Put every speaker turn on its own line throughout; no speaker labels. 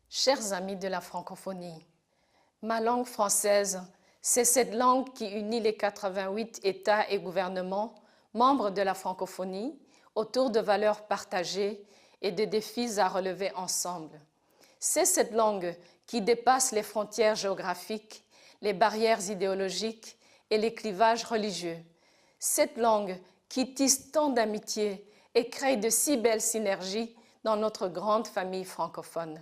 Chers amis de la francophonie, ma langue française, c'est cette langue qui unit les 88 États et gouvernements membres de la francophonie autour de valeurs partagées et de défis à relever ensemble. C'est cette langue qui dépasse les frontières géographiques, les barrières idéologiques et les clivages religieux. Cette langue qui tisse tant d'amitié et crée de si belles synergies dans notre grande famille francophone.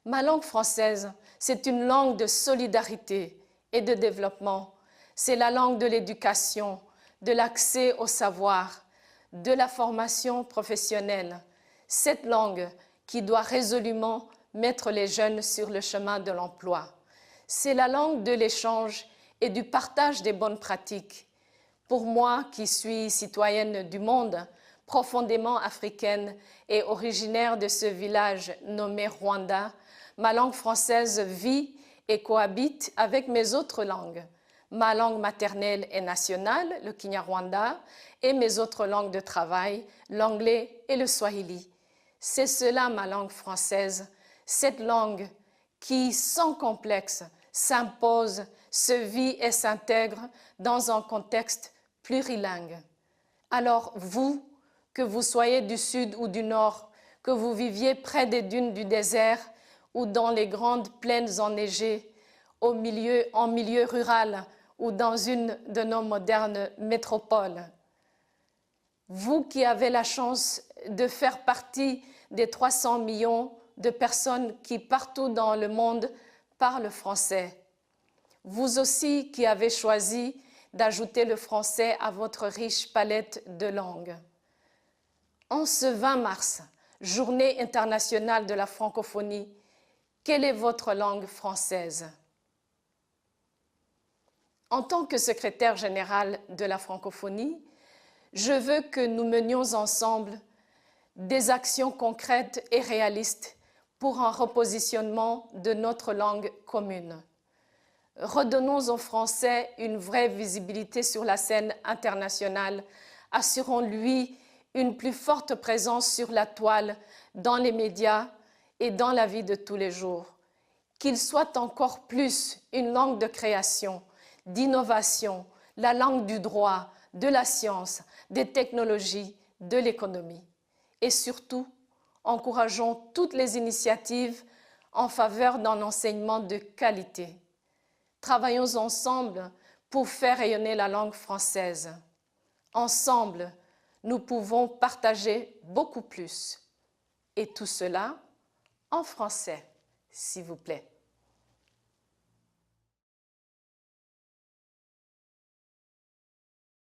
Ma langue française, c'est une langue de solidarité et de développement. C'est la langue de l'éducation, de l'accès au savoir, de la formation professionnelle. Cette langue qui doit résolument mettre les jeunes sur le chemin de l'emploi. C'est la langue de l'échange et du partage des bonnes pratiques. Pour moi, qui suis citoyenne du monde, profondément africaine et originaire de ce village nommé Rwanda, ma langue française vit et cohabite avec mes autres langues. Ma langue maternelle et nationale, le Kinyarwanda, et mes autres langues de travail, l'anglais et le swahili. C'est cela ma langue française, cette langue qui, sans complexe, s'impose, se vit et s'intègre dans un contexte plurilingue. Alors vous, que vous soyez du sud ou du nord, que vous viviez près des dunes du désert ou dans les grandes plaines enneigées, en milieu rural ou dans une de nos modernes métropoles. Vous qui avez la chance de faire partie des 300 millions de personnes qui, partout dans le monde, parlent français. Vous aussi qui avez choisi d'ajouter le français à votre riche palette de langues. En ce 20 mars, Journée internationale de la francophonie, quelle est votre langue française? En tant que secrétaire général de la francophonie, je veux que nous menions ensemble des actions concrètes et réalistes pour un repositionnement de notre langue commune. Redonnons au français une vraie visibilité sur la scène internationale, assurons-lui une plus forte présence sur la toile, dans les médias et dans la vie de tous les jours. Qu'il soit encore plus une langue de création, d'innovation, la langue du droit, de la science, des technologies, de l'économie. Et surtout, encourageons toutes les initiatives en faveur d'un enseignement de qualité. Travaillons ensemble pour faire rayonner la langue française. Ensemble, nous pouvons partager beaucoup plus. Et tout cela en français, s'il vous plaît.